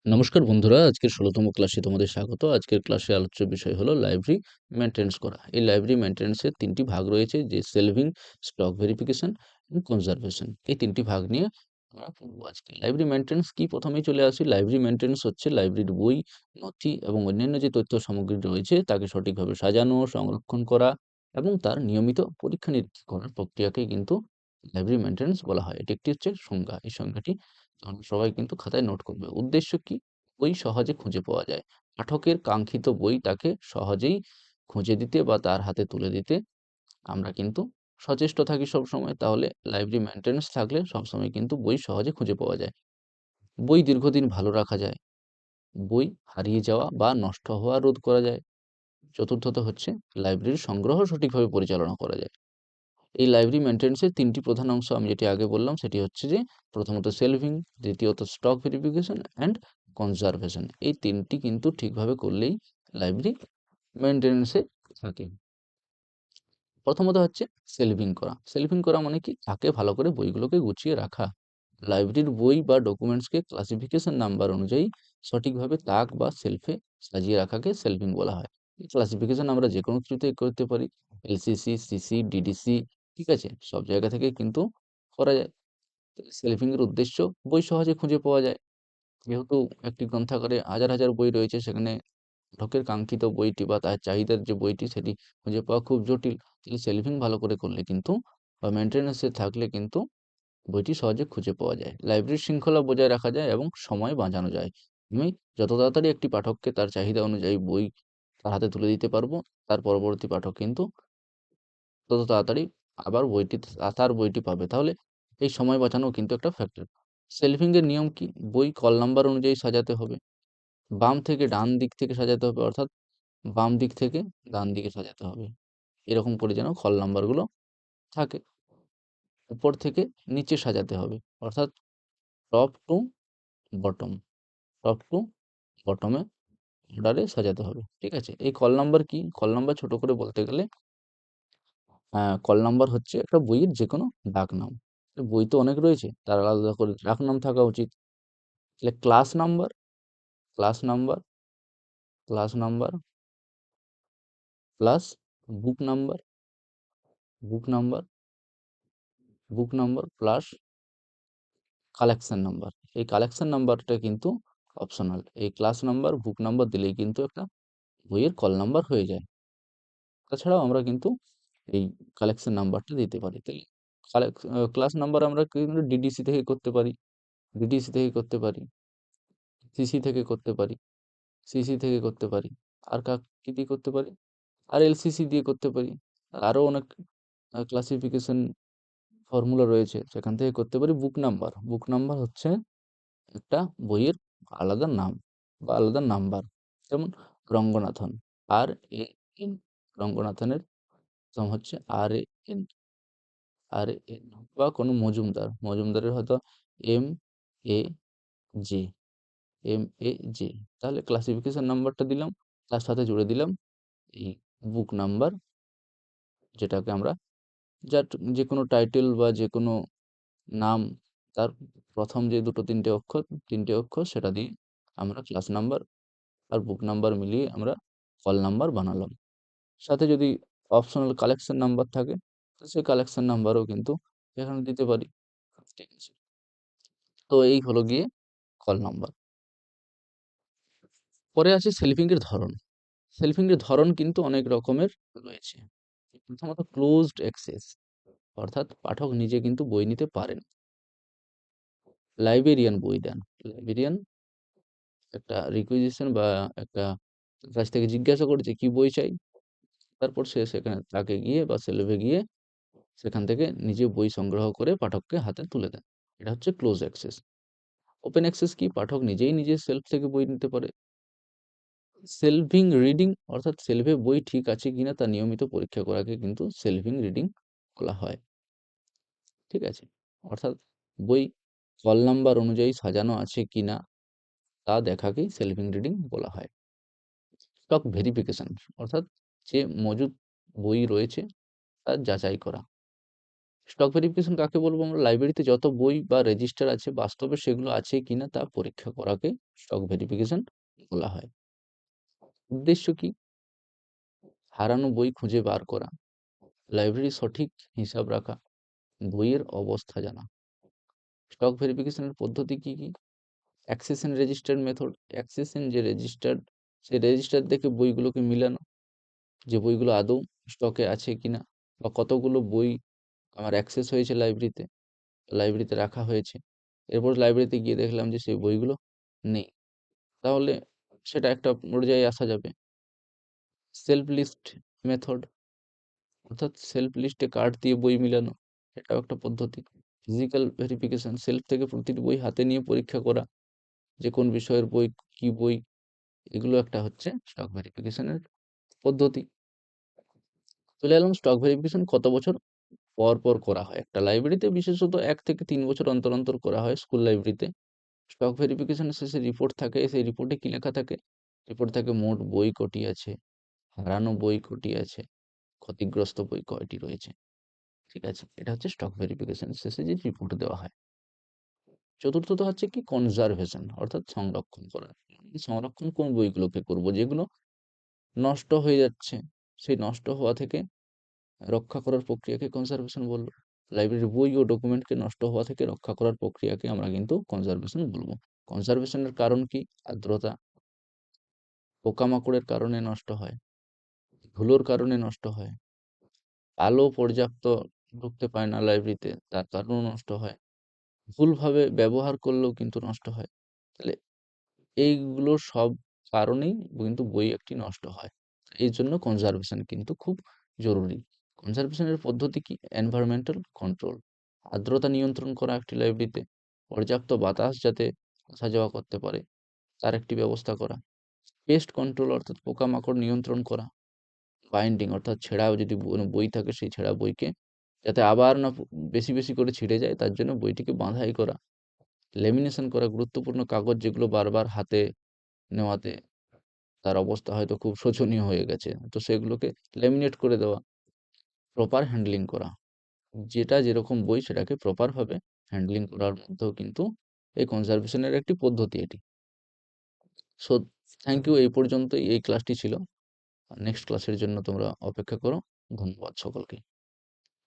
নমস্কার বন্ধুরা, আজকের ১৬তম ক্লাসে তোমাদের স্বাগত। আজকের ক্লাসে আলোচ্য বিষয় হলো লাইব্রেরি মেইনটেন্যান্স করা। এই লাইব্রেরি মেইনটেন্যান্সের ৩ টি ভাগ রয়েছে, যে সেলভিং, স্টক ভেরিফিকেশন এবং কনজারভেশন। এই ৩ টি ভাগ নিয়ে আমরা পড়ব আজকে। লাইব্রেরি মেইনটেন্যান্স কি, প্রথমেই চলে আসি। লাইব্রেরি মেইনটেন্যান্স হচ্ছে লাইব্রেরির বই, নথি এবং অন্যান্য যে তথ্য সামগ্রী রয়েছে তাকে সঠিকভাবে সাজানো, সংরক্ষণ করা এবং তার নিয়মিত পরীক্ষা-নিরীক্ষা করার প্রক্রিয়াকেই কিন্তু লাইব্রেরি মেইনটেন্যান্স বলা হয়। এটি একটি হচ্ছে সংজ্ঞা। এই সংজ্ঞাটি তোমরা সবাই কিন্তু খাতায় নোট করবে। উদ্দেশ্য কি? বই সহজে খুঁজে পাওয়া যায়। পাঠকের কাঙ্ক্ষিত বই তাকে সহজেই খুঁজে দিতে বা তার হাতে তুলে দিতে আমরা কিন্তু সচেষ্ট থাকি সবসময়। তাহলে লাইব্রেরি মেইনটেন্যান্স থাকলে সবসময় কিন্তু বই সহজে খুঁজে পাওয়া যায়। বই দীর্ঘদিন ভালো রাখা যায়। বই হারিয়ে যাওয়া বা নষ্ট হওয়া রোধ করা যায়। চতুর্থত হচ্ছে লাইব্রেরির সংগ্রহ সঠিকভাবে পরিচালনা করা যায়। এই লাইব্রেরি মেইনটেন্যান্সের ৩ টি প্রধান অংশ আমি যেটি আগে বললাম, সেটি হচ্ছে যে প্রথমত সেলভিং, দ্বিতীয়ত স্টক ভেরিফিকেশন অ্যান্ড কনজারভেশন। এই ৩ টি কিন্তু ঠিকভাবে করলেই লাইব্রেরি মেইনটেন্যান্সে থাকে। প্রথমত হচ্ছে সেলভিং করা। সেলভিং করা মানে কি? তাকে ভালো করে বইগুলোকে গুছিয়ে রাখা। লাইব্রেরির বই বা ডকুমেন্টসকে ক্লাসিফিকেশন নাম্বার অনুযায়ী সঠিকভাবে তাক বা সেলফে সাজিয়ে রাখাকে সেলভিং বলা হয়। এই ক্লাসিফিকেশন আমরা যে কোনো কিছুতেই করতে পারি। এলসিসি, সিসি, ডিডিসি, ঠিক আছে? সব জায়গা থেকে কিন্তু করা যায়। সেলভিং এর উদ্দেশ্য বই সহজে খুঁজে পাওয়া যায়। যেহেতু একটি গ্রন্থাগারে হাজার, হাজার বই রয়েছে, সেখানে পাঠকের কাঙ্ক্ষিত বইটি বা তার চাহিদার যে বইটি সেটি খুঁজে পাওয়া খুব জটিল। তাহলে সেলভিং ভালো করে করলে কিন্তু বা মেইনটেন্যান্স এ থাকলে কিন্তু বইটি সহজে খুঁজে পাওয়া যায়। লাইব্রেরির শৃঙ্খলা বজায় রাখা যায় এবং সময় বাঁচানো যায়। আমি যত তাড়াতাড়ি একটি পাঠককে তার চাহিদা অনুযায়ী বই তার হাতে তুলে দিতে পারবো, তার পরবর্তী পাঠক কিন্তু তত তাড়াতাড়ি আবার তার বইটি পাবে। তাহলে এই সময় বাঁচানোও কিন্তু একটা ফ্যাক্টর। সেলভিং এর নিয়ম কি? বই কল নাম্বার অনুযায়ী সাজাতে হবে। বাম থেকে ডান দিক থেকে সাজাতে হবে, অর্থাৎ বাম দিক থেকে ডান দিকে সাজাতে হবে। এরকম করে যেন কল নাম্বারগুলো থাকে। উপর থেকে নিচে সাজাতে হবে, অর্থাৎ top to bottom, top to বটমে অর্ডারে সাজাতে হবে। ঠিক আছে? এই কল নাম্বার কি? কল নাম্বার ছোট করে বলতে গেলে কল নাম্বার হচ্ছে একটা বইয়ের যেকোনো ডাকনাম। বই তো অনেক রয়েছে, তার আলাদা করে ডাকনাম থাকা উচিত। তাহলে class number, class number, class number plus বুক নাম্বার, বুক নাম্বার, বুক নাম্বার প্লাস কালেকশন নাম্বার। এই কালেকশন নাম্বারটা কিন্তু অপশনাল। এই ক্লাস নাম্বার, বুক নাম্বার দিলেই কিন্তু একটা বইয়ের কল নাম্বার হয়ে যায়। তাছাড়াও আমরা কিন্তু এই কালেকশন নাম্বারটা দিতে পারি। তাই ক্লাস নাম্বার আমরা কিন্তু ডিডিসি থেকে করতে পারি, ডিডিসি থেকে করতে পারি, সিসি থেকে করতে পারি, সিসি থেকে করতে পারি। আর কি দিয়ে করতে পারি? আর এলসিসি দিয়ে করতে পারি। আরও অনেক ক্লাসিফিকেশন ফর্মুলা রয়েছে, সেখান থেকে করতে পারি। বুক নাম্বার, বুক নাম্বার হচ্ছে একটা বইয়ের আলাদা নাম বা আলাদা নাম্বার। যেমন রঙ্গনাথন, আর এ এন, রঙ্গনাথনের নাম হচ্ছে আর A N, R A N. বা কোনো মজুমদার, মজুমদারের হয়তো M A J, M A J. তাহলে ক্লাসিফিকেশন নাম্বারটা দিলাম, তার সাথে জুড়ে দিলাম এই বুক নাম্বার, যেটাকে আমরা যার যে কোনো টাইটেল বা যে কোনো নাম, তার প্রথম যে ২-৩টে অক্ষর, ৩টে অক্ষর, সেটা দিয়ে আমরা ক্লাস নাম্বার আর বুক নাম্বার মিলিয়ে আমরা কল নাম্বার বানালাম। সাথে যদি অপশনাল কালেকশন নাম্বার থাকে, তো সেই কালেকশন নাম্বারও কিন্তু এখানে দিতে পারি। ঠিক আছে? তো এই হলো গিয়ে কল নাম্বার। পরে আছে সেলফিং এর ধরন। সেলফিং এর ধরন কিন্তু অনেক রকমের রয়েছে। প্রথমত ক্লোজড অ্যাক্সেস, অর্থাৎ পাঠক নিজে কিন্তু বই নিতে পারেন। লাইব্রেরিয়ান বই দেন। লাইব্রেরিয়ান একটা রিকুইজিশন বা একটা কাছ থেকে জিজ্ঞাসা করেছে কি বই চাই? তারপর সে সেখানে তাকে গিয়ে বা সেলফে গিয়ে সেখান থেকে নিজে বই সংগ্রহ করে পাঠককে হাতে তুলে দেন। এটা হচ্ছে ক্লোজ অ্যাক্সেস। ওপেন অ্যাক্সেস কি? পাঠক নিজেই নিজের সেলফ থেকে বই নিতে পারে। সেলভিং রিডিং, অর্থাৎ সেলফে বই ঠিক আছে কিনা তা নিয়মিত পরীক্ষা করাকে কিন্তু সেলভিং রিডিং বলা হয়। ঠিক আছে? অর্থাৎ বই কল নাম্বার অনুযায়ী সাজানো আছে কিনা তা দেখাকেই সেলভিং রিডিং বলা হয়। স্টক ভেরিফিকেশন, অর্থাৎ যে মজুদ বই রয়েছে তার যাচাই করা। স্টক ভেরিফিকেশন কাকে বলবো আমরা? লাইব্রেরিতে যত বই বা রেজিস্টার আছে বাস্তবে সেগুলো আছে কিনা তা পরীক্ষা করাকে স্টক ভেরিফিকেশন বলা হয়। উদ্দেশ্য কি? হারানো বই খুঁজে বার করা, লাইব্রেরির সঠিক হিসাব রাখা, বইয়ের অবস্থা জানা। স্টক ভেরিফিকেশনের পদ্ধতি কি কি? Access and registered method, access and যে রেজিস্টার্ড, সেই রেজিস্টার দেখে বইগুলোকে মিলানো, যে বইগুলো আদৌ স্টকে আছে কিনা, বা কতগুলো বই আমার অ্যাক্সেস হয়েছে লাইব্রেরিতে রাখা হয়েছে। এরপর লাইব্রেরিতে গিয়ে দেখলাম যে সেই বইগুলো নেই। তাহলে সেটা একটা পর্যায়ে আসা যাবে। সেলফ লিস্ট মেথড, অর্থাৎ সেলফ লিস্টে কার্ড দিয়ে বই মিলানো, এটাও একটা পদ্ধতি। ফিজিক্যাল ভেরিফিকেশন, সেলফ থেকে প্রতিটি বই হাতে নিয়ে পরীক্ষা করা, যে কোন বিষয়ের বই, কি বই, এগুলো একটা হচ্ছে স্টক ভেরিফিকেশনের পদ্ধতি। চলে এলাম স্টক ভেরিফিকেশন কত বছর পর পর করা হয়। একটা লাইব্রেরিতে বিশেষত 1 থেকে 3 বছর অন্তর অন্তর করা হয় স্কুল লাইব্রেরিতে। স্টক ভেরিফিকেশনের শেষে রিপোর্ট থাকে। সেই রিপোর্টে কি লেখা থাকে? রিপোর্ট থাকে মোট বই কটি আছে, হারানো বই কটি আছে, ক্ষতিগ্রস্ত বই কয়টি রয়েছে। ঠিক আছে? এটা হচ্ছে স্টক ভেরিফিকেশন শেষে যে রিপোর্ট দেওয়া হয়। চতুর্থত হচ্ছে কি কনজারভেশন, অর্থাৎ সংরক্ষণ করা। সংরক্ষণ কোন বইগুলোকে করব? যেগুলো নষ্ট হয়ে যাচ্ছে, সেই নষ্ট হওয়া থেকে রক্ষা করার প্রক্রিয়াকে কনজারভেশন বলল। লাইব্রেরির বই ও ডকুমেন্টকে নষ্ট হওয়া থেকে রক্ষা করার প্রক্রিয়াকে আমরা কিন্তু কনজারভেশন বলবো। কনজারভেশনের কারণ কি? আর্দ্রতা, পোকামাকড়ের কারণে নষ্ট হয়, ধুলোর কারণে নষ্ট হয়, আলো পর্যাপ্ত ঢুকতে পায় না লাইব্রেরিতে, তার কারণেও নষ্ট হয়, ভুলভাবে ব্যবহার করলেও কিন্তু নষ্ট হয়। তাহলে এইগুলো সব কারণেই কিন্তু বই একটি নষ্ট হয়। এই জন্য কনজারভেশন কিন্তু খুব জরুরি। কনজারভেশনের পদ্ধতি কি? এনভায়রনমেন্টাল কন্ট্রোল, আর্দ্রতা নিয়ন্ত্রণ করা একটি লাইব্রেরিতে, পর্যাপ্ত বাতাস যাতে আসা যাওয়া করতে পারে তার একটি ব্যবস্থা করা, পেস্ট কন্ট্রোল অর্থাৎ পোকামাকড় নিয়ন্ত্রণ করা, বাইন্ডিং অর্থাৎ ছেঁড়া যদি কোনো বই থাকে সেই ছেঁড়া বইকে যাতে আবার না বেশি বেশি করে ছিঁড়ে যায় তার জন্য বইটিকে বাঁধাই করা, লেমিনেশন করা, গুরুত্বপূর্ণ কাগজ যেগুলো বারবার হাতে নেওয়াতে তার অবস্থা হয়তো খুব শোচনীয় হয়ে গেছে, তো সেগুলোকে লেমিনেট করে দেওয়া, প্রপার হ্যান্ডলিং করা, যেটা যেরকম বই সেটাকে প্রপারভাবে হ্যান্ডলিং করার মধ্যেও কিন্তু এই কনজারভেশনের একটি পদ্ধতি এটি। সো থ্যাংক ইউ, এই পর্যন্তই এই ক্লাসটি ছিল। নেক্সট ক্লাসের জন্য তোমরা অপেক্ষা করো। ধন্যবাদ সকলকে।